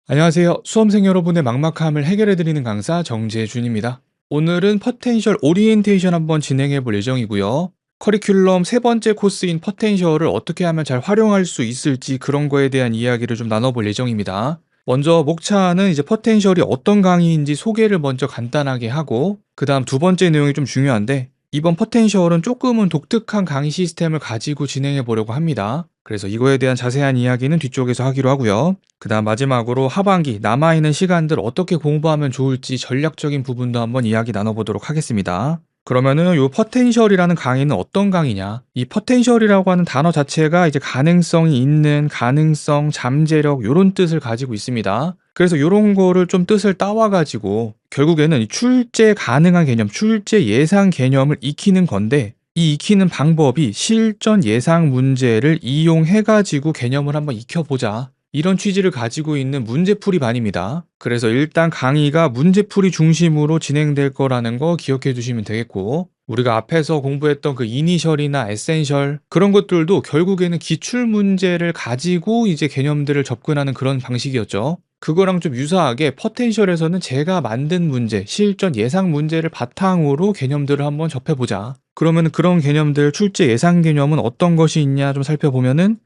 안녕하세요. 수험생 여러분의 막막함을 해결해드리는 강사 정재준입니다. 오늘은 포텐셜 오리엔테이션 한번 진행해 볼 예정이고요. 커리큘럼 세 번째 코스인 포텐셜을 어떻게 하면 잘 활용할 수 있을지 그런 거에 대한 이야기를 좀 나눠볼 예정입니다. 먼저 목차는 이제 포텐셜이 어떤 강의인지 소개를 먼저 간단하게 하고, 그 다음 두 번째 내용이 좀 중요한데, 이번 포텐셜은 조금은 독특한 강의 시스템을 가지고 진행해 보려고 합니다. 그래서 이거에 대한 자세한 이야기는 뒤쪽에서 하기로 하고요. 그 다음 마지막으로 하반기 남아있는 시간들 어떻게 공부하면 좋을지 전략적인 부분도 한번 이야기 나눠보도록 하겠습니다. 그러면은 요 포텐셜이라는 강의는 어떤 강의냐? 이 포텐셜이라고 하는 단어 자체가 이제 가능성이 있는, 가능성, 잠재력 요런 뜻을 가지고 있습니다. 그래서 요런 거를 좀 뜻을 따와가지고 결국에는 이 출제 가능한 개념, 출제 예상 개념을 익히는 건데, 이 익히는 방법이 실전 예상 문제를 이용해가지고 개념을 한번 익혀보자, 이런 취지를 가지고 있는 문제풀이반입니다. 그래서 일단 강의가 문제풀이 중심으로 진행될 거라는 거 기억해 두시면 되겠고, 우리가 앞에서 공부했던 그 이니셜이나 에센셜 그런 것들도 결국에는 기출 문제를 가지고 이제 개념들을 접근하는 그런 방식이었죠. 그거랑 좀 유사하게 포텐셜에서는 제가 만든 문제, 실전 예상 문제를 바탕으로 개념들을 한번 접해보자. 그러면 그런 개념들, 출제 예상 개념은 어떤 것이 있냐 좀 살펴보면은,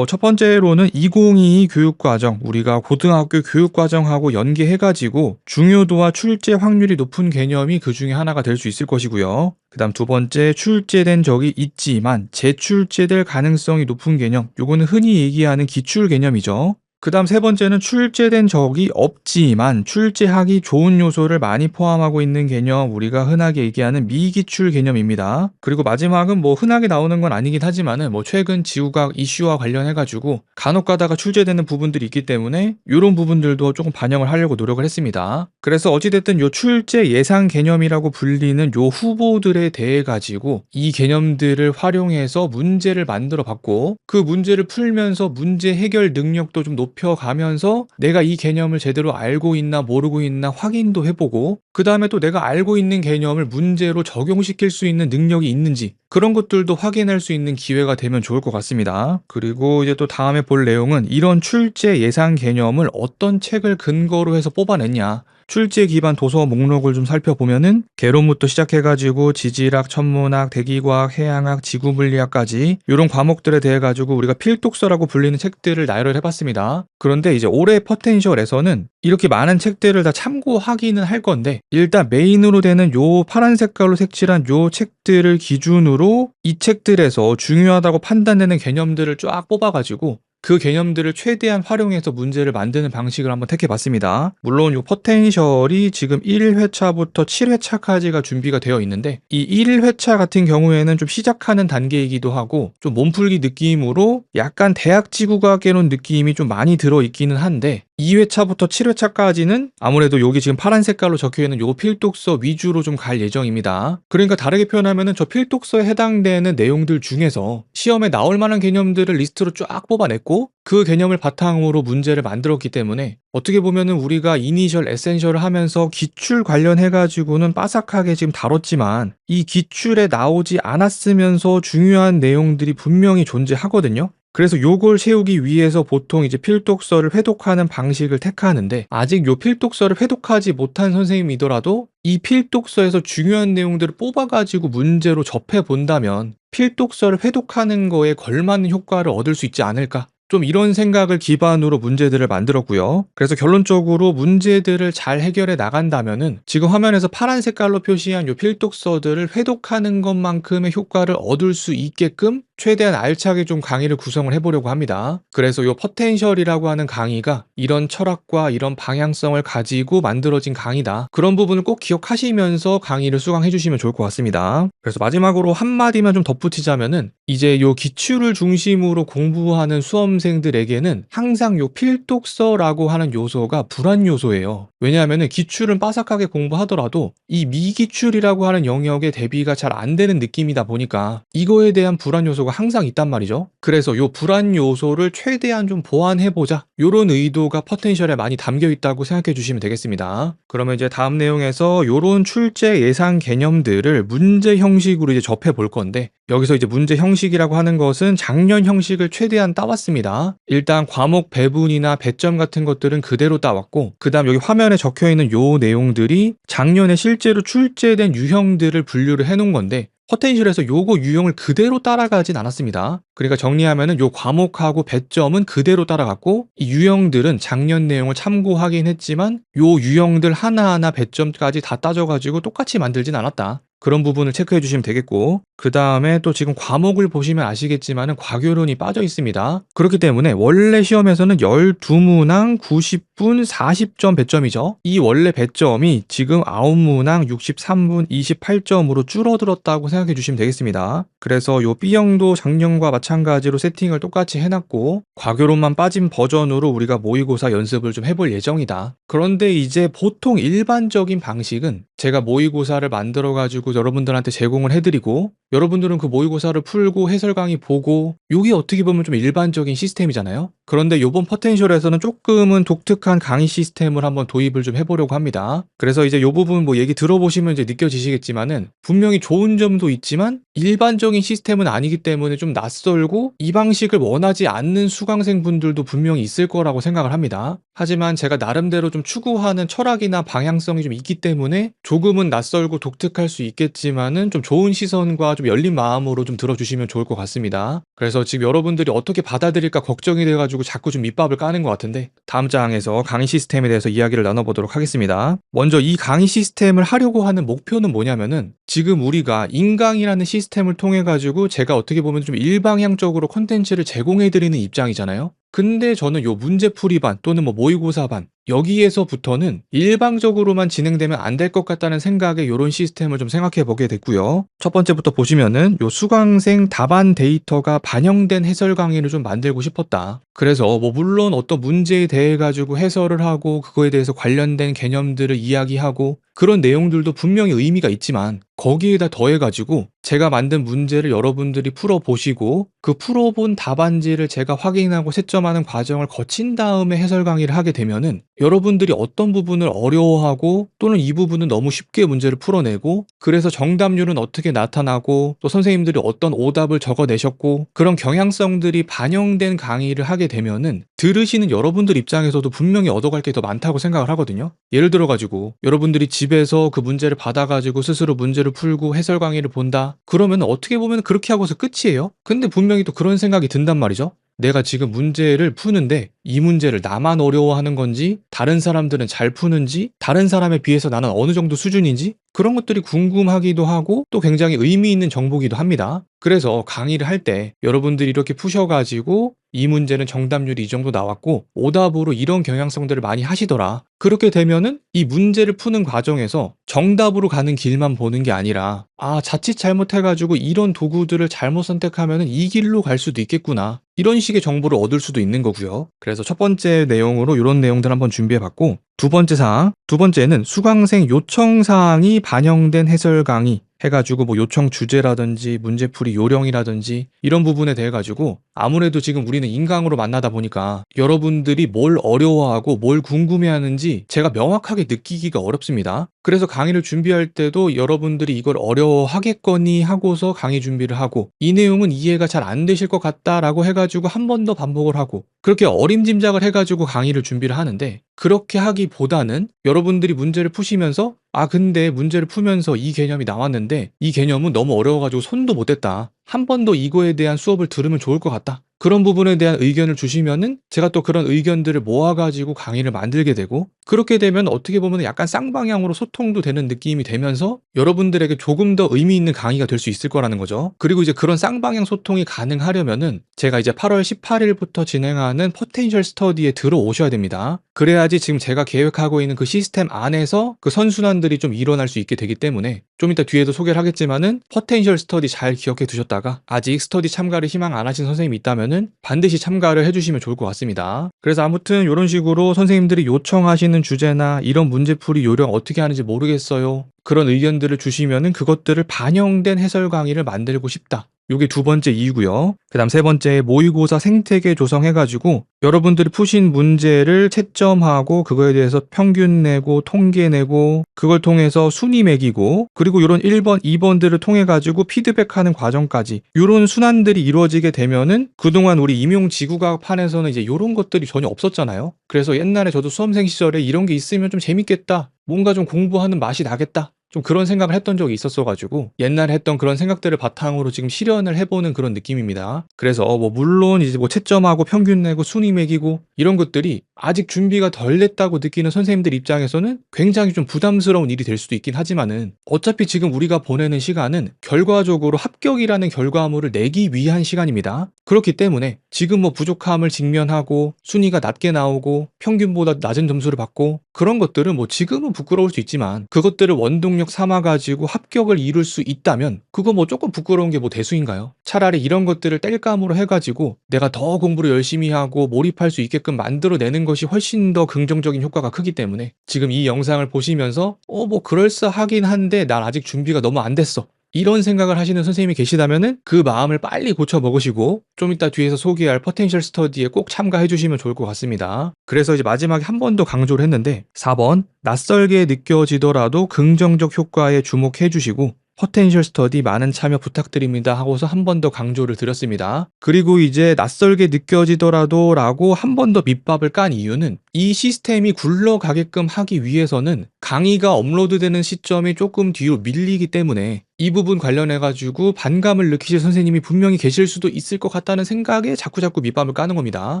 첫 번째로는 2022 교육과정, 우리가 고등학교 교육과정하고 연계해가지고 중요도와 출제 확률이 높은 개념이 그 중에 하나가 될 수 있을 것이고요. 그 다음 두 번째, 출제된 적이 있지만 재출제될 가능성이 높은 개념, 요거는 흔히 얘기하는 기출 개념이죠. 그 다음 세 번째는 출제된 적이 없지만 출제하기 좋은 요소를 많이 포함하고 있는 개념, 우리가 흔하게 얘기하는 미기출 개념입니다. 그리고 마지막은 흔하게 나오는 건 아니긴 하지만은 최근 지우각 이슈와 관련해가지고 간혹 가다가 출제되는 부분들이 있기 때문에 이런 부분들도 조금 반영을 하려고 노력을 했습니다. 그래서 어찌됐든 요 출제 예상 개념이라고 불리는 요 후보들에 대해 가지고 이 개념들을 활용해서 문제를 만들어 봤고, 그 문제를 풀면서 문제 해결 능력도 좀 높여가면서 내가 이 개념을 제대로 알고 있나 모르고 있나 확인도 해보고, 그 다음에 또 내가 알고 있는 개념을 문제로 적용시킬 수 있는 능력이 있는지 그런 것들도 확인할 수 있는 기회가 되면 좋을 것 같습니다. 그리고 이제 또 다음에 볼 내용은 이런 출제 예상 개념을 어떤 책을 근거로 해서 뽑아냈냐, 출제 기반 도서 목록을 좀 살펴보면은 개론부터 시작해가지고 지질학, 천문학, 대기과학, 해양학, 지구물리학까지 이런 과목들에 대해 가지고 우리가 필독서라고 불리는 책들을 나열을 해봤습니다. 그런데 이제 올해 포텐셜에서는 이렇게 많은 책들을 다 참고하기는 할 건데, 일단 메인으로 되는 요 파란 색깔로 색칠한 요 책들을 기준으로 이 책들에서 중요하다고 판단되는 개념들을 쫙 뽑아가지고 그 개념들을 최대한 활용해서 문제를 만드는 방식을 한번 택해봤습니다. 물론 이 포텐셜이 지금 1회차부터 7회차까지가 준비가 되어 있는데, 이 1회차 같은 경우에는 좀 시작하는 단계이기도 하고 좀 몸풀기 느낌으로 약간 대학 지구과학 개론 느낌이 좀 많이 들어있기는 한데, 2회차부터 7회차까지는 아무래도 여기 지금 파란 색깔로 적혀있는 요 필독서 위주로 좀 갈 예정입니다. 그러니까 다르게 표현하면 저 필독서에 해당되는 내용들 중에서 시험에 나올 만한 개념들을 리스트로 쫙 뽑아냈고, 그 개념을 바탕으로 문제를 만들었기 때문에 어떻게 보면은 우리가 이니셜, 에센셜을 하면서 기출 관련해가지고는 빠삭하게 지금 다뤘지만 이 기출에 나오지 않았으면서 중요한 내용들이 분명히 존재하거든요. 그래서 요걸 채우기 위해서 보통 이제 필독서를 회독하는 방식을 택하는데, 아직 요 필독서를 회독하지 못한 선생님이더라도 이 필독서에서 중요한 내용들을 뽑아가지고 문제로 접해본다면 필독서를 회독하는 거에 걸맞는 효과를 얻을 수 있지 않을까, 좀 이런 생각을 기반으로 문제들을 만들었고요. 그래서 결론적으로 문제들을 잘 해결해 나간다면은 지금 화면에서 파란 색깔로 표시한 요 필독서들을 회독하는 것만큼의 효과를 얻을 수 있게끔 최대한 알차게 좀 강의를 구성을 해보려고 합니다. 그래서 요 포텐셜이라고 하는 강의가 이런 철학과 이런 방향성을 가지고 만들어진 강의다, 그런 부분을 꼭 기억하시면서 강의를 수강해 주시면 좋을 것 같습니다. 그래서 마지막으로 한마디만 좀 덧붙이자면은, 이제 요 기출을 중심으로 공부하는 수험생들에게는 항상 요 필독서라고 하는 요소가 불안 요소예요. 왜냐하면은 기출은 빠삭하게 공부하더라도 이 미기출이라고 하는 영역에 대비가 잘 안 되는 느낌이다 보니까 이거에 대한 불안 요소가 요소가 항상 있단 말이죠. 그래서 요 불안 요소를 최대한 좀 보완해보자, 요런 의도가 포텐셜에 많이 담겨 있다고 생각해 주시면 되겠습니다. 그러면 이제 다음 내용에서 요런 출제 예상 개념들을 문제 형식으로 이제 접해 볼 건데, 여기서 이제 문제 형식이라고 하는 것은 작년 형식을 최대한 따왔습니다. 일단 과목 배분이나 배점 같은 것들은 그대로 따왔고, 그 다음 여기 화면에 적혀 있는 요 내용들이 작년에 실제로 출제된 유형들을 분류를 해놓은 건데, 포텐셜에서 요거 유형을 그대로 따라가진 않았습니다. 그러니까 정리하면은 요 과목하고 배점은 그대로 따라갔고, 이 유형들은 작년 내용을 참고하긴 했지만 요 유형들 하나하나 배점까지 다 따져가지고 똑같이 만들진 않았다. 그런 부분을 체크해 주시면 되겠고, 그 다음에 또 지금 과목을 보시면 아시겠지만은 과교론이 빠져 있습니다. 그렇기 때문에 원래 시험에서는 12문항 90분 40점 배점이죠. 이 원래 배점이 지금 9문항 63분 28점으로 줄어들었다고 생각해 주시면 되겠습니다. 그래서 요 B형도 작년과 마찬가지로 세팅을 똑같이 해놨고, 과교론만 빠진 버전으로 우리가 모의고사 연습을 좀 해볼 예정이다. 그런데 이제 보통 일반적인 방식은 제가 모의고사를 만들어가지고 여러분들한테 제공을 해드리고, 여러분들은 그 모의고사를 풀고 해설 강의 보고, 요게 어떻게 보면 좀 일반적인 시스템이잖아요. 그런데 요번 포텐셜에서는 조금은 독특한 강의 시스템을 한번 도입을 좀 해보려고 합니다. 그래서 이제 요 부분 뭐 얘기 들어보시면 이제 느껴지시겠지만은, 분명히 좋은 점도 있지만 일반적인 시스템은 아니기 때문에 좀 낯설고 이 방식을 원하지 않는 수강생분들도 분명히 있을 거라고 생각을 합니다. 하지만 제가 나름대로 좀 추구하는 철학이나 방향성이 좀 있기 때문에 조금은 낯설고 독특할 수 있겠지만은 좀 좋은 시선과 좀 열린 마음으로 좀 들어주시면 좋을 것 같습니다. 그래서 지금 여러분들이 어떻게 받아들일까 걱정이 돼가지고 자꾸 좀 밑밥을 까는 것 같은데, 다음 장에서 강의 시스템에 대해서 이야기를 나눠보도록 하겠습니다. 먼저 이 강의 시스템을 하려고 하는 목표는 뭐냐면은, 지금 우리가 인강이라는 시스템을 통해 가지고 제가 어떻게 보면 좀 일방향적으로 콘텐츠를 제공해드리는 입장이잖아요. 근데 저는 요 문제풀이반 또는 뭐 모의고사반, 여기에서부터는 일방적으로만 진행되면 안 될 것 같다는 생각에 요런 시스템을 좀 생각해 보게 됐고요. 첫 번째부터 보시면은 요 수강생 답안 데이터가 반영된 해설 강의를 좀 만들고 싶었다. 그래서 뭐 물론 어떤 문제에 대해 가지고 해설을 하고 그거에 대해서 관련된 개념들을 이야기하고 그런 내용들도 분명히 의미가 있지만, 거기에다 더해가지고 제가 만든 문제를 여러분들이 풀어보시고 그 풀어본 답안지를 제가 확인하고 채점하는 과정을 거친 다음에 해설 강의를 하게 되면은, 여러분들이 어떤 부분을 어려워하고 또는 이 부분은 너무 쉽게 문제를 풀어내고 그래서 정답률은 어떻게 나타나고 또 선생님들이 어떤 오답을 적어내셨고 그런 경향성들이 반영된 강의를 하게 되면은 들으시는 여러분들 입장에서도 분명히 얻어갈 게 더 많다고 생각을 하거든요. 예를 들어가지고 여러분들이 집에서 그 문제를 받아가지고 스스로 문제를 풀고 해설 강의를 본다, 그러면 어떻게 보면 그렇게 하고서 끝이에요. 근데 분명히 또 그런 생각이 든단 말이죠. 내가 지금 문제를 푸는데 이 문제를 나만 어려워하는 건지, 다른 사람들은 잘 푸는지, 다른 사람에 비해서 나는 어느 정도 수준인지, 그런 것들이 궁금하기도 하고 또 굉장히 의미 있는 정보기도 합니다. 그래서 강의를 할 때 여러분들이 이렇게 푸셔가지고 이 문제는 정답률이 이 정도 나왔고 오답으로 이런 경향성들을 많이 하시더라, 그렇게 되면은 이 문제를 푸는 과정에서 정답으로 가는 길만 보는 게 아니라, 아, 자칫 잘못해가지고 이런 도구들을 잘못 선택하면은 이 길로 갈 수도 있겠구나, 이런 식의 정보를 얻을 수도 있는 거고요. 그래서 첫 번째 내용으로 이런 내용들 한번 준비해봤고, 두 번째 사항, 두 번째는 수강생 요청 사항이 반영된 해설 강의 해가지고 뭐 요청 주제라든지 문제풀이 요령이라든지 이런 부분에 대해 가지고, 아무래도 지금 우리는 인강으로 만나다 보니까 여러분들이 뭘 어려워하고 뭘 궁금해하는지 제가 명확하게 느끼기가 어렵습니다. 그래서 강의를 준비할 때도 여러분들이 이걸 어려워하겠거니 하고서 강의 준비를 하고, 이 내용은 이해가 잘 안 되실 것 같다라고 해가지고 한 번 더 반복을 하고 그렇게 어림짐작을 해가지고 강의를 준비를 하는데, 그렇게 하기보다는 여러분들이 문제를 푸시면서, 아, 근데 문제를 풀면서 이 개념이 나왔는데 이 개념은 너무 어려워가지고 손도 못 댔다, 한 번 더 이거에 대한 수업을 들으면 좋을 것 같다, 그런 부분에 대한 의견을 주시면은 제가 또 그런 의견들을 모아가지고 강의를 만들게 되고, 그렇게 되면 어떻게 보면 약간 쌍방향으로 소통도 되는 느낌이 되면서 여러분들에게 조금 더 의미 있는 강의가 될 수 있을 거라는 거죠. 그리고 이제 그런 쌍방향 소통이 가능하려면은 제가 이제 8월 18일부터 진행하는 포텐셜 스터디에 들어오셔야 됩니다. 그래야지 지금 제가 계획하고 있는 그 시스템 안에서 그 선순환들이 좀 일어날 수 있게 되기 때문에, 좀 이따 뒤에도 소개를 하겠지만은 포텐셜 스터디 잘 기억해 두셨다가 아직 스터디 참가를 희망 안 하신 선생님이 있다면은 반드시 참가를 해주시면 좋을 것 같습니다. 그래서 아무튼 이런 식으로 선생님들이 요청하시는 주제나 이런 문제풀이 요령 어떻게 하는지 모르겠어요, 그런 의견들을 주시면은 그것들을 반영된 해설 강의를 만들고 싶다, 요게 두 번째 이유고요. 그다음 세 번째, 모의고사 생태계 조성해가지고 여러분들이 푸신 문제를 채점하고 그거에 대해서 평균 내고 통계 내고 그걸 통해서 순위 매기고 그리고 요런 1번, 2번들을 통해가지고 피드백하는 과정까지 요런 순환들이 이루어지게 되면은 그동안 우리 임용지구과학 판에서는 이제 요런 것들이 전혀 없었잖아요. 그래서 옛날에 저도 수험생 시절에 이런 게 있으면 좀 재밌겠다. 뭔가 좀 공부하는 맛이 나겠다. 좀 그런 생각을 했던 적이 있었어가지고 옛날에 했던 그런 생각들을 바탕으로 지금 실현을 해보는 그런 느낌입니다. 그래서 뭐 물론 이제 뭐 채점하고 평균 내고 순위 매기고 이런 것들이 아직 준비가 덜 됐다고 느끼는 선생님들 입장에서는 굉장히 좀 부담스러운 일이 될 수도 있긴 하지만은 어차피 지금 우리가 보내는 시간은 결과적으로 합격이라는 결과물을 내기 위한 시간입니다. 그렇기 때문에 지금 뭐 부족함을 직면하고 순위가 낮게 나오고 평균보다 낮은 점수를 받고 그런 것들은 뭐 지금은 부끄러울 수 있지만 그것들을 원동력 삼아가지고 합격을 이룰 수 있다면 그거 뭐 조금 부끄러운 게 뭐 대수인가요? 차라리 이런 것들을 뗄감으로 해가지고 내가 더 공부를 열심히 하고 몰입할 수 있게끔 만들어내는 것이 훨씬 더 긍정적인 효과가 크기 때문에 지금 이 영상을 보시면서 뭐 그럴싸하긴 한데 난 아직 준비가 너무 안 됐어. 이런 생각을 하시는 선생님이 계시다면은 그 마음을 빨리 고쳐 먹으시고 좀 이따 뒤에서 소개할 포텐셜 스터디에 꼭 참가해 주시면 좋을 것 같습니다. 그래서 이제 마지막에 한 번 더 강조를 했는데 4번 낯설게 느껴지더라도 긍정적 효과에 주목해 주시고 포텐셜 스터디 많은 참여 부탁드립니다 하고서 한 번 더 강조를 드렸습니다. 그리고 이제 낯설게 느껴지더라도 라고 한 번 더 밑밥을 깐 이유는 이 시스템이 굴러가게끔 하기 위해서는 강의가 업로드되는 시점이 조금 뒤로 밀리기 때문에 이 부분 관련해가지고 반감을 느끼실 선생님이 분명히 계실 수도 있을 것 같다는 생각에 자꾸자꾸 밑밥을 까는 겁니다.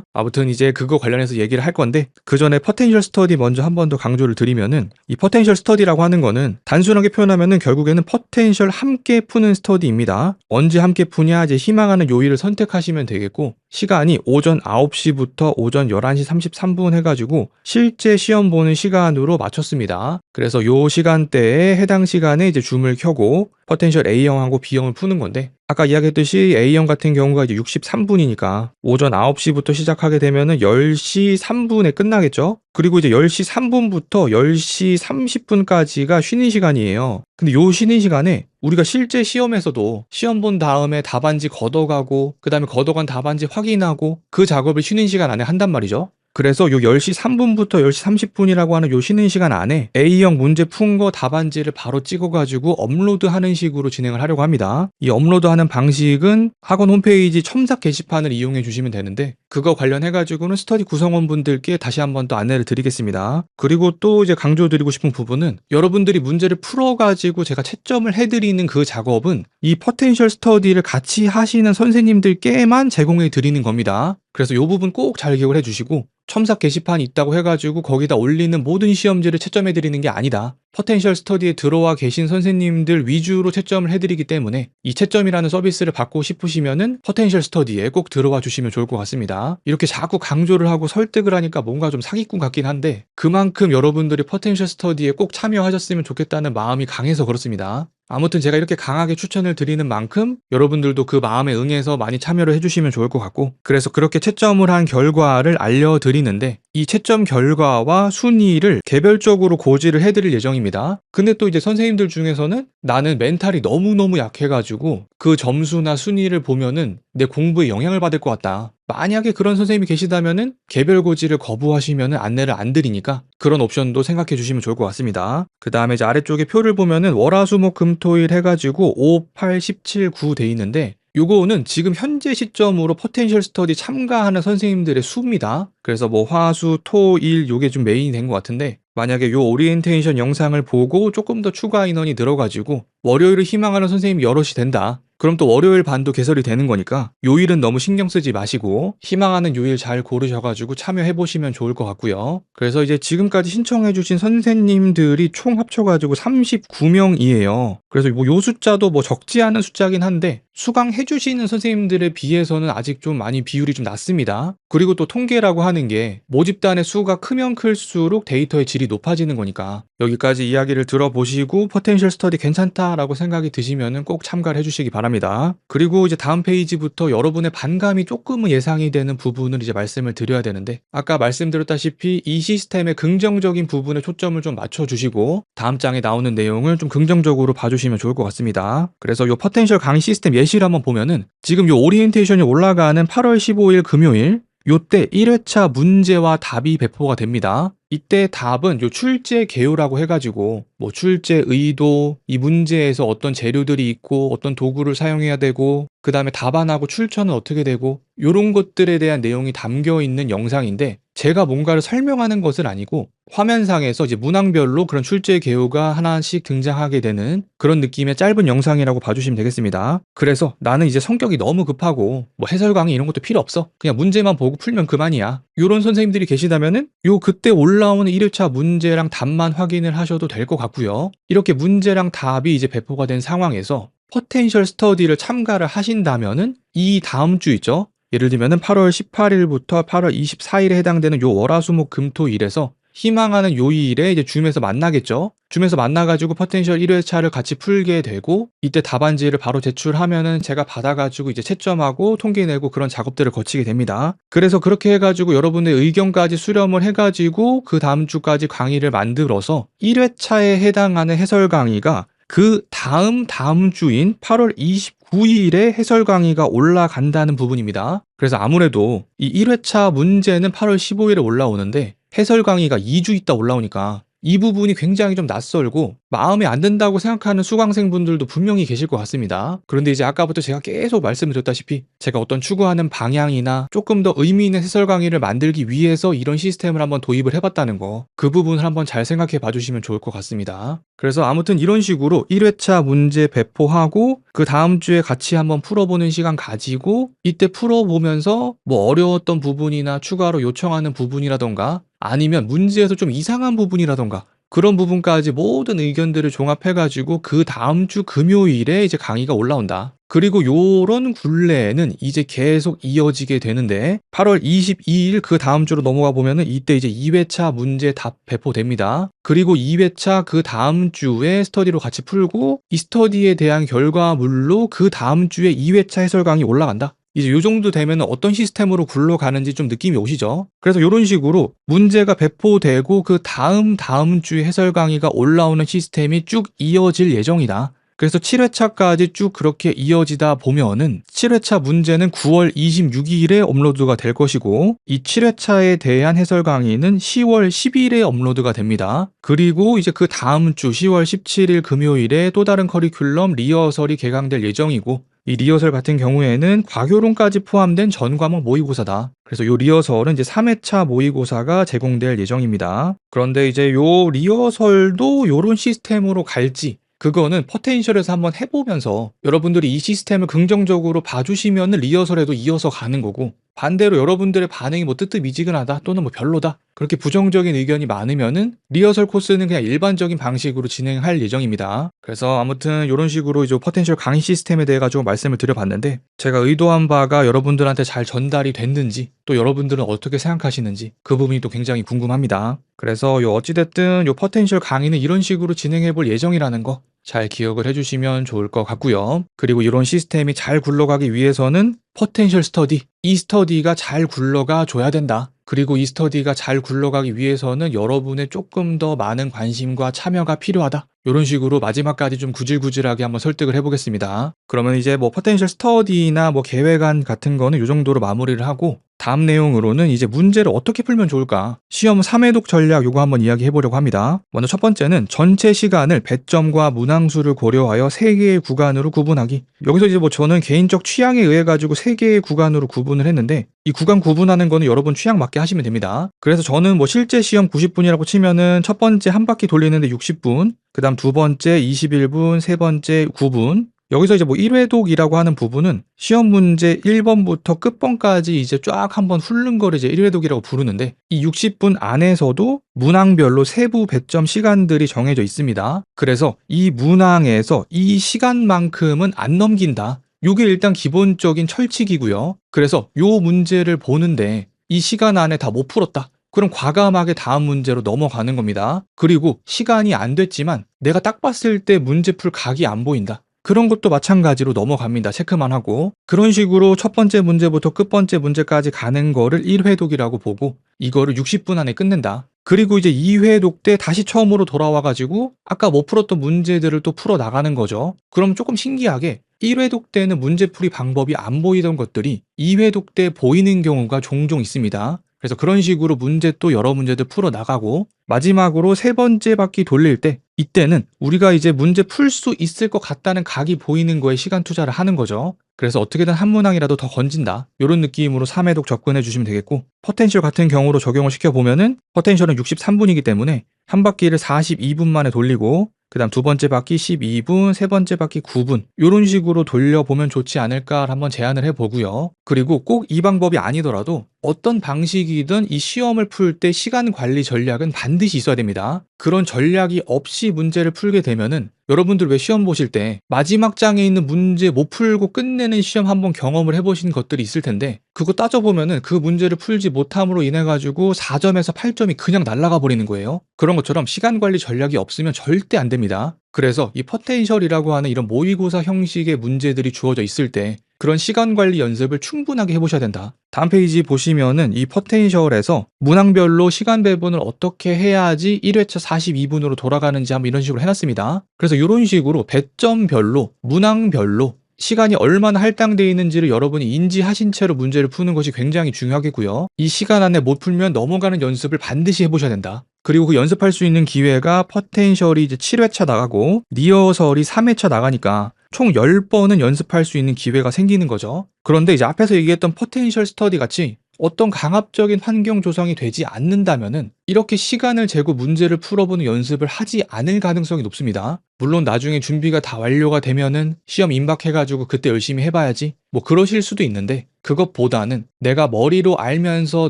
아무튼 이제 그거 관련해서 얘기를 할 건데 그 전에 포텐셜 스터디 먼저 한 번 더 강조를 드리면은 이 포텐셜 스터디라고 하는 거는 단순하게 표현하면은 결국에는 포텐셜 함께 푸는 스터디입니다. 언제 함께 푸냐 이제 희망하는 요일을 선택하시면 되겠고 시간이 오전 9시부터 오전 11시 33분 해가지고 실제 시험 보는 시간으로 맞췄습니다. 그래서 요 시간대에 해당 시간에 이제 줌을 켜고 포텐셜 A형하고 B형을 푸는 건데 아까 이야기했듯이 A형 같은 경우가 이제 63분이니까 오전 9시부터 시작하게 되면은 10시 3분에 끝나겠죠? 그리고 이제 10시 3분부터 10시 30분까지가 쉬는 시간이에요. 근데 요 쉬는 시간에 우리가 실제 시험에서도 시험 본 다음에 답안지 걷어가고 그 다음에 걷어간 답안지 확인하고 그 작업을 쉬는 시간 안에 한단 말이죠. 그래서 요 10시 3분부터 10시 30분이라고 하는 요 쉬는 시간 안에 A형 문제 푼 거 답안지를 바로 찍어가지고 업로드하는 식으로 진행을 하려고 합니다. 이 업로드하는 방식은 학원 홈페이지 첨삭 게시판을 이용해 주시면 되는데 그거 관련해가지고는 스터디 구성원분들께 다시 한번 또 안내를 드리겠습니다. 그리고 또 이제 강조드리고 싶은 부분은 여러분들이 문제를 풀어가지고 제가 채점을 해드리는 그 작업은 이 포텐셜 스터디를 같이 하시는 선생님들께만 제공해 드리는 겁니다. 그래서 이 부분 꼭 잘 기억을 해주시고 첨삭 게시판이 있다고 해가지고 거기다 올리는 모든 시험지를 채점해드리는 게 아니다. 포텐셜 스터디에 들어와 계신 선생님들 위주로 채점을 해드리기 때문에 이 채점이라는 서비스를 받고 싶으시면은 포텐셜 스터디에 꼭 들어와 주시면 좋을 것 같습니다. 이렇게 자꾸 강조를 하고 설득을 하니까 뭔가 좀 사기꾼 같긴 한데 그만큼 여러분들이 포텐셜 스터디에 꼭 참여하셨으면 좋겠다는 마음이 강해서 그렇습니다. 아무튼 제가 이렇게 강하게 추천을 드리는 만큼 여러분들도 그 마음에 응해서 많이 참여를 해주시면 좋을 것 같고 그래서 그렇게 채점을 한 결과를 알려드리는데 이 채점 결과와 순위를 개별적으로 고지를 해드릴 예정입니다. 근데 또 이제 선생님들 중에서는 나는 멘탈이 너무너무 약해가지고 그 점수나 순위를 보면은 내 공부에 영향을 받을 것 같다. 만약에 그런 선생님이 계시다면은 개별 고지를 거부하시면은 안내를 안 드리니까 그런 옵션도 생각해 주시면 좋을 것 같습니다. 그 다음에 이제 아래쪽에 표를 보면은 월화수목금토일 해가지고 5, 8, 17, 9 돼 있는데 요거는 지금 현재 시점으로 포텐셜 스터디 참가하는 선생님들의 수입니다. 그래서 뭐 화, 수, 토, 일 요게 좀 메인이 된 것 같은데 만약에 요 오리엔테이션 영상을 보고 조금 더 추가 인원이 늘어가지고 월요일을 희망하는 선생님이 여럿이 된다. 그럼 또 월요일 반도 개설이 되는 거니까 요일은 너무 신경 쓰지 마시고 희망하는 요일 잘 고르셔가지고 참여해보시면 좋을 것 같고요. 그래서 이제 지금까지 신청해주신 선생님들이 총 합쳐가지고 39명이에요. 그래서 뭐 요 숫자도 뭐 적지 않은 숫자긴 한데 수강해주시는 선생님들에 비해서는 아직 좀 많이 비율이 좀 낮습니다. 그리고 또 통계라고 하는 게 모집단의 수가 크면 클수록 데이터의 질이 높아지는 거니까 여기까지 이야기를 들어보시고 포텐셜 스터디 괜찮다라고 생각이 드시면 꼭 참가를 해주시기 바랍니다. 바랍니다. 그리고 이제 다음 페이지부터 여러분의 반감이 조금은 예상이 되는 부분을 이제 말씀을 드려야 되는데, 아까 말씀드렸다시피 이 시스템의 긍정적인 부분에 초점을 좀 맞춰주시고 다음 장에 나오는 내용을 좀 긍정적으로 봐주시면 좋을 것 같습니다. 그래서 요 포텐셜 강의 시스템 예시를 한번 보면은, 지금 요 오리엔테이션이 올라가는 8월 15일 금요일 요때 1회차 문제와 답이 배포가 됩니다. 이때 답은 요 출제 개요라고 해가지고 뭐 출제 의도, 이 문제에서 어떤 재료들이 있고 어떤 도구를 사용해야 되고 그 다음에 답안하고 출처는 어떻게 되고 요런 것들에 대한 내용이 담겨 있는 영상인데, 제가 뭔가를 설명하는 것은 아니고 화면상에서 이제 문항별로 그런 출제 개요가 하나씩 등장하게 되는 그런 느낌의 짧은 영상이라고 봐주시면 되겠습니다. 그래서 나는 이제 성격이 너무 급하고 뭐 해설 강의 이런 것도 필요 없어, 그냥 문제만 보고 풀면 그만이야, 요런 선생님들이 계시다면은 요 그때 올라오는 1회차 문제랑 답만 확인을 하셔도 될 것 같고요. 이렇게 문제랑 답이 이제 배포가 된 상황에서 포텐셜 스터디를 참가를 하신다면은 이 다음 주 있죠, 예를 들면은 8월 18일부터 8월 24일에 해당되는 요 월화수목금토일에서 희망하는 요일에 이제 줌에서 만나겠죠. 줌에서 만나가지고 포텐셜 1회차를 같이 풀게 되고, 이때 답안지를 바로 제출하면은 제가 받아가지고 이제 채점하고 통계 내고 그런 작업들을 거치게 됩니다. 그래서 그렇게 해가지고 여러분의 의견까지 수렴을 해가지고 그 다음 주까지 강의를 만들어서 1회차에 해당하는 해설 강의가 그 다음 주인 8월 29일에 해설 강의가 올라간다는 부분입니다. 그래서 아무래도 이 1회차 문제는 8월 15일에 올라오는데 해설 강의가 2주 있다 올라오니까 이 부분이 굉장히 좀 낯설고 마음에 안 든다고 생각하는 수강생분들도 분명히 계실 것 같습니다. 그런데 이제 아까부터 제가 계속 말씀을 드렸다시피 제가 어떤 추구하는 방향이나 조금 더 의미 있는 해설 강의를 만들기 위해서 이런 시스템을 한번 도입을 해봤다는 거, 그 부분을 한번 잘 생각해 봐주시면 좋을 것 같습니다. 그래서 아무튼 이런 식으로 1회차 문제 배포하고 그 다음 주에 같이 한번 풀어보는 시간 가지고 이때 풀어보면서 뭐 어려웠던 부분이나 추가로 요청하는 부분이라던가 아니면 문제에서 좀 이상한 부분이라던가 그런 부분까지 모든 의견들을 종합해가지고 그 다음 주 금요일에 이제 강의가 올라온다. 그리고 요런 굴레는 이제 계속 이어지게 되는데 8월 22일 그 다음 주로 넘어가 보면은 이때 이제 2회차 문제 답 배포됩니다. 그리고 2회차 그 다음 주에 스터디로 같이 풀고 이 스터디에 대한 결과물로 그 다음 주에 2회차 해설 강의 올라간다. 이제 요 정도 되면 어떤 시스템으로 굴러가는지 좀 느낌이 오시죠? 그래서 이런 식으로 문제가 배포되고 그 다음 주에 해설 강의가 올라오는 시스템이 쭉 이어질 예정이다. 그래서 7회차까지 쭉 그렇게 이어지다 보면은 7회차 문제는 9월 26일에 업로드가 될 것이고 이 7회차에 대한 해설 강의는 10월 10일에 업로드가 됩니다. 그리고 이제 그 다음 주 10월 17일 금요일에 또 다른 커리큘럼 리허설이 개강될 예정이고, 이 리허설 같은 경우에는 과교론까지 포함된 전 과목 모의고사다. 그래서 이 리허설은 이제 3회차 모의고사가 제공될 예정입니다. 그런데 이제 요 리허설도 요런 시스템으로 갈지 그거는 포텐셜에서 한번 해보면서 여러분들이 이 시스템을 긍정적으로 봐주시면 리허설에도 이어서 가는 거고, 반대로 여러분들의 반응이 뭐 뜨뜻미지근하다 또는 뭐 별로다 그렇게 부정적인 의견이 많으면은 리허설 코스는 그냥 일반적인 방식으로 진행할 예정입니다. 그래서 아무튼 이런 식으로 이제 포텐셜 강의 시스템에 대해 가지고 말씀을 드려봤는데, 제가 의도한 바가 여러분들한테 잘 전달이 됐는지 또 여러분들은 어떻게 생각하시는지 그 부분이 또 굉장히 궁금합니다. 그래서 어찌됐든 포텐셜 강의는 이런 식으로 진행해 볼 예정이라는 거 잘 기억을 해주시면 좋을 것 같고요. 그리고 이런 시스템이 잘 굴러가기 위해서는 포텐셜 스터디, 이 스터디가 잘 굴러가 줘야 된다. 그리고 이 스터디가 잘 굴러가기 위해서는 여러분의 조금 더 많은 관심과 참여가 필요하다. 이런 식으로 마지막까지 좀 구질구질하게 한번 설득을 해보겠습니다. 그러면 이제 뭐 포텐셜 스터디나 뭐 계획안 같은 거는 이 정도로 마무리를 하고, 다음 내용으로는 이제 문제를 어떻게 풀면 좋을까? 시험 3회독 전략 요거 한번 이야기해 보려고 합니다. 먼저 첫 번째는 전체 시간을 배점과 문항수를 고려하여 3개의 구간으로 구분하기. 여기서 이제 뭐 저는 개인적 취향에 의해 가지고 3개의 구간으로 구분을 했는데, 이 구간 구분하는 거는 여러분 취향 맞게 하시면 됩니다. 그래서 저는 뭐 실제 시험 90분이라고 치면은 첫 번째 한 바퀴 돌리는데 60분, 그 다음 두 번째 21분, 세 번째 9분, 여기서 이제 뭐 1회독이라고 하는 부분은 시험 문제 1번부터 끝번까지 이제 쫙 한번 훑는 거를 이제 1회독이라고 부르는데, 이 60분 안에서도 문항별로 세부 배점 시간들이 정해져 있습니다. 그래서 이 문항에서 이 시간만큼은 안 넘긴다. 요게 일단 기본적인 철칙이고요. 그래서 요 문제를 보는데 이 시간 안에 다 못 풀었다. 그럼 과감하게 다음 문제로 넘어가는 겁니다. 그리고 시간이 안 됐지만 내가 딱 봤을 때 문제 풀 각이 안 보인다. 그런 것도 마찬가지로 넘어갑니다. 체크만 하고. 그런 식으로 첫 번째 문제부터 끝번째 문제까지 가는 거를 1회독이라고 보고 이거를 60분 안에 끝낸다. 그리고 이제 2회독 때 다시 처음으로 돌아와가지고 아까 못 풀었던 문제들을 또 풀어 나가는 거죠. 그럼 조금 신기하게 1회독 때는 문제풀이 방법이 안 보이던 것들이 2회독 때 보이는 경우가 종종 있습니다. 그래서 그런 식으로 문제 또 여러 문제들 풀어 나가고 마지막으로 세 번째 바퀴 돌릴 때 이때는 우리가 이제 문제 풀 수 있을 것 같다는 각이 보이는 거에 시간 투자를 하는 거죠. 그래서 어떻게든 한 문항이라도 더 건진다. 이런 느낌으로 3회독 접근해 주시면 되겠고 포텐셜 같은 경우로 적용을 시켜보면은 포텐셜은 63분이기 때문에 한 바퀴를 42분 만에 돌리고 그 다음 두 번째 바퀴 12분, 세 번째 바퀴 9분 이런 식으로 돌려보면 좋지 않을까 한번 제안을 해보고요. 그리고 꼭 이 방법이 아니더라도 어떤 방식이든 이 시험을 풀 때 시간 관리 전략은 반드시 있어야 됩니다. 그런 전략이 없이 문제를 풀게 되면은 여러분들 왜 시험 보실 때 마지막 장에 있는 문제 못 풀고 끝내는 시험 한번 경험을 해보신 것들이 있을 텐데 그거 따져보면은 그 문제를 풀지 못함으로 인해 가지고 4점에서 8점이 그냥 날아가 버리는 거예요. 그런 것처럼 시간 관리 전략이 없으면 절대 안 됩니다. 그래서 이 포텐셜이라고 하는 이런 모의고사 형식의 문제들이 주어져 있을 때 그런 시간 관리 연습을 충분하게 해보셔야 된다. 다음 페이지 보시면은 이 포텐셜에서 문항별로 시간 배분을 어떻게 해야지 1회차 42분으로 돌아가는지 한번 이런 식으로 해놨습니다. 그래서 이런 식으로 배점별로 문항별로 시간이 얼마나 할당되어 있는지를 여러분이 인지하신 채로 문제를 푸는 것이 굉장히 중요하겠고요. 이 시간 안에 못 풀면 넘어가는 연습을 반드시 해보셔야 된다. 그리고 그 연습할 수 있는 기회가 포텐셜이 이제 7회차 나가고 리허설이 3회차 나가니까 총 10번은 연습할 수 있는 기회가 생기는 거죠. 그런데 이제 앞에서 얘기했던 포텐셜 스터디 같이 어떤 강압적인 환경 조성이 되지 않는다면은 이렇게 시간을 재고 문제를 풀어보는 연습을 하지 않을 가능성이 높습니다. 물론 나중에 준비가 다 완료가 되면은 시험 임박해가지고 그때 열심히 해봐야지 뭐 그러실 수도 있는데 그것보다는 내가 머리로 알면서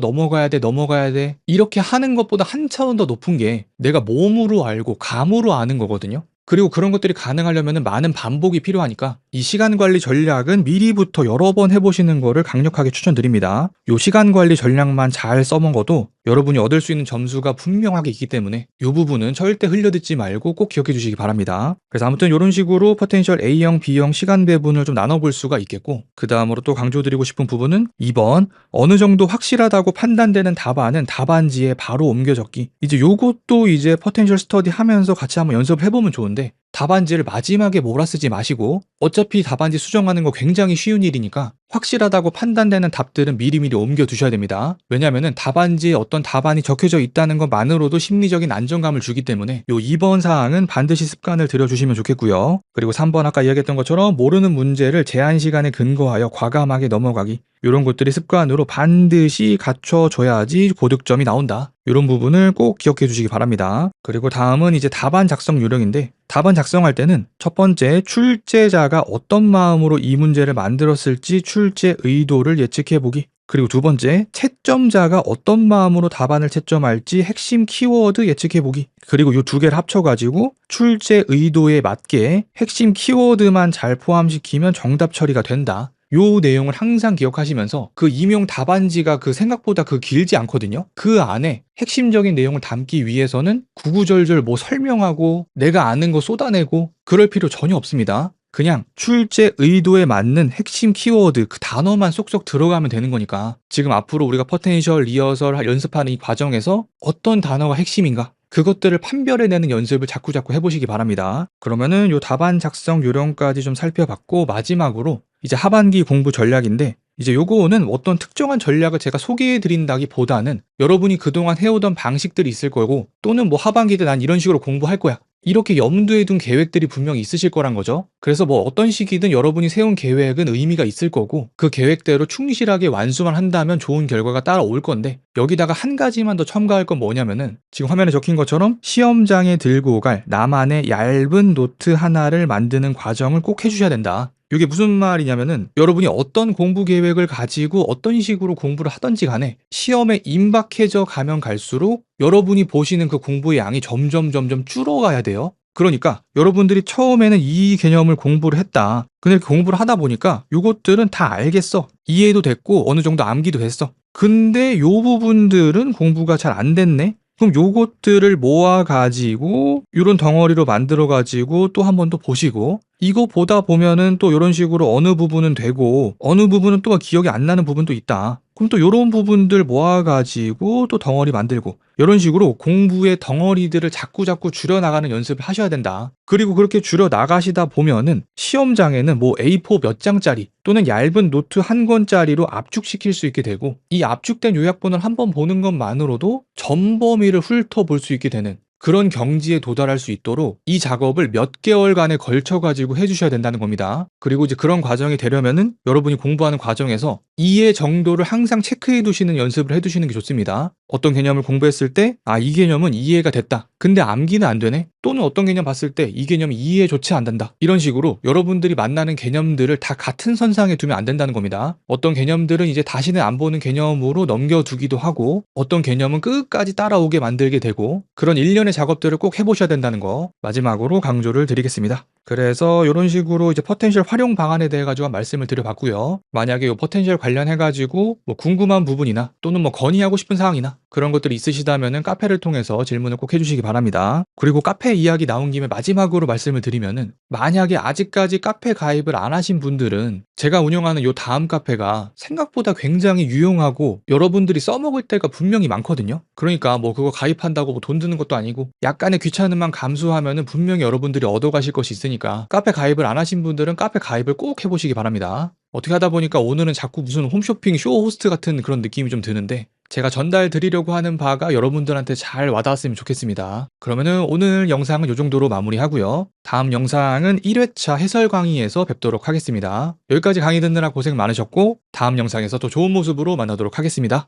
넘어가야 돼 이렇게 하는 것보다 한 차원 더 높은 게 내가 몸으로 알고 감으로 아는 거거든요. 그리고 그런 것들이 가능하려면 많은 반복이 필요하니까 이 시간 관리 전략은 미리부터 여러 번 해보시는 거를 강력하게 추천드립니다. 이 시간 관리 전략만 잘 써먹어도 여러분이 얻을 수 있는 점수가 분명하게 있기 때문에 이 부분은 절대 흘려듣지 말고 꼭 기억해 주시기 바랍니다. 그래서 아무튼 이런 식으로 포텐셜 A형, B형 시간 배분을 좀 나눠볼 수가 있겠고 그 다음으로 또 강조드리고 싶은 부분은 2번 어느 정도 확실하다고 판단되는 답안은 답안지에 바로 옮겨 적기. 이제 요것도 이제 포텐셜 스터디 하면서 같이 한번 연습을 해보면 좋은데 답안지를 마지막에 몰아쓰지 마시고 어차피 답안지 수정하는 거 굉장히 쉬운 일이니까 확실하다고 판단되는 답들은 미리미리 옮겨 두셔야 됩니다. 왜냐면은 답안지에 어떤 답안이 적혀져 있다는 것만으로도 심리적인 안정감을 주기 때문에 요 2번 사항은 반드시 습관을 들여주시면 좋겠고요. 그리고 3번 아까 이야기했던 것처럼 모르는 문제를 제한 시간에 근거하여 과감하게 넘어가기. 이런 것들이 습관으로 반드시 갖춰줘야지 고득점이 나온다. 이런 부분을 꼭 기억해 주시기 바랍니다. 그리고 다음은 이제 답안 작성 요령인데 답안 작성할 때는 첫 번째 출제자가 어떤 마음으로 이 문제를 만들었을지 출제 의도를 예측해 보기. 그리고 두 번째 채점자가 어떤 마음으로 답안을 채점할지 핵심 키워드 예측해 보기. 그리고 이 두 개를 합쳐가지고 출제 의도에 맞게 핵심 키워드만 잘 포함시키면 정답 처리가 된다. 요 내용을 항상 기억하시면서 그 임용 답안지가 그 생각보다 그 길지 않거든요. 그 안에 핵심적인 내용을 담기 위해서는 구구절절 뭐 설명하고 내가 아는 거 쏟아내고 그럴 필요 전혀 없습니다. 그냥 출제 의도에 맞는 핵심 키워드 그 단어만 쏙쏙 들어가면 되는 거니까 지금 앞으로 우리가 포텐셜 리허설 연습하는 이 과정에서 어떤 단어가 핵심인가 그것들을 판별해내는 연습을 자꾸자꾸 해보시기 바랍니다. 그러면은 요 답안 작성 요령까지 좀 살펴봤고 마지막으로 이제 하반기 공부 전략인데 이제 요거는 어떤 특정한 전략을 제가 소개해드린다기보다는 여러분이 그동안 해오던 방식들이 있을 거고 또는 뭐 하반기 때 난 이런 식으로 공부할 거야 이렇게 염두에 둔 계획들이 분명히 있으실 거란 거죠. 그래서 뭐 어떤 시기든 여러분이 세운 계획은 의미가 있을 거고 그 계획대로 충실하게 완수만 한다면 좋은 결과가 따라올 건데 여기다가 한 가지만 더 첨가할 건 뭐냐면은 지금 화면에 적힌 것처럼 시험장에 들고 갈 나만의 얇은 노트 하나를 만드는 과정을 꼭 해주셔야 된다. 이게 무슨 말이냐면은 여러분이 어떤 공부 계획을 가지고 어떤 식으로 공부를 하던지 간에 시험에 임박해져 가면 갈수록 여러분이 보시는 그 공부의 양이 점점 줄어가야 돼요. 그러니까 여러분들이 처음에는 이 개념을 공부를 했다. 근데 이렇게 공부를 하다 보니까 이것들은 다 알겠어. 이해도 됐고 어느 정도 암기도 됐어. 근데 요 부분들은 공부가 잘 안 됐네. 그럼 요것들을 모아 가지고 요런 덩어리로 만들어 가지고 또 한 번 더 보시고, 이거 보다 보면은 또 요런 식으로 어느 부분은 되고 어느 부분은 또 기억이 안 나는 부분도 있다. 그럼 또 요런 부분들 모아 가지고 또 덩어리 만들고, 요런 식으로 공부의 덩어리들을 자꾸자꾸 줄여 나가는 연습을 하셔야 된다. 그리고 그렇게 줄여 나가시다 보면은 시험장에는 뭐 A4 몇 장짜리 또는 얇은 노트 한 권짜리로 압축시킬 수 있게 되고, 이 압축된 요약본을 한번 보는 것만으로도 전범위를 훑어볼 수 있게 되는 그런 경지에 도달할 수 있도록 이 작업을 몇 개월간에 걸쳐 가지고 해주셔야 된다는 겁니다. 그리고 이제 그런 과정이 되려면은 여러분이 공부하는 과정에서 이해 정도를 항상 체크해 두시는 연습을 해 두시는 게 좋습니다. 어떤 개념을 공부했을 때 이 개념은 이해가 됐다, 근데 암기는 안 되네, 또는 어떤 개념 봤을 때 이 개념이 이해조차 안 된다, 이런 식으로 여러분들이 만나는 개념들을 다 같은 선상에 두면 안 된다는 겁니다. 어떤 개념들은 이제 다시는 안 보는 개념으로 넘겨두기도 하고, 어떤 개념은 끝까지 따라오게 만들게 되고, 그런 일련의 작업들을 꼭 해보셔야 된다는 거 마지막으로 강조를 드리겠습니다. 그래서 이런 식으로 이제 포텐셜 활용 방안에 대해 가지고 말씀을 드려봤고요. 만약에 이 포텐셜 관련해 가지고 뭐 궁금한 부분이나 또는 뭐 건의하고 싶은 사항이나 그런 것들이 있으시다면은 카페를 통해서 질문을 꼭 해주시기 바랍니다. 그리고 카페 이야기 나온 김에 마지막으로 말씀을 드리면은, 만약에 아직까지 카페 가입을 안 하신 분들은 제가 운영하는 요 다음 카페가 생각보다 굉장히 유용하고 여러분들이 써먹을 때가 분명히 많거든요. 그러니까 뭐 그거 가입한다고 뭐 돈 드는 것도 아니고 약간의 귀찮음만 감수하면은 분명히 여러분들이 얻어가실 것이 있으니까, 카페 가입을 안 하신 분들은 카페 가입을 꼭 해보시기 바랍니다. 어떻게 하다 보니까 오늘은 자꾸 무슨 홈쇼핑 쇼 호스트 같은 그런 느낌이 좀 드는데, 제가 전달 드리려고 하는 바가 여러분들한테 잘 와닿았으면 좋겠습니다. 그러면은 오늘 영상은 이 정도로 마무리하고요. 다음 영상은 1회차 해설 강의에서 뵙도록 하겠습니다. 여기까지 강의 듣느라 고생 많으셨고, 다음 영상에서 또 좋은 모습으로 만나도록 하겠습니다.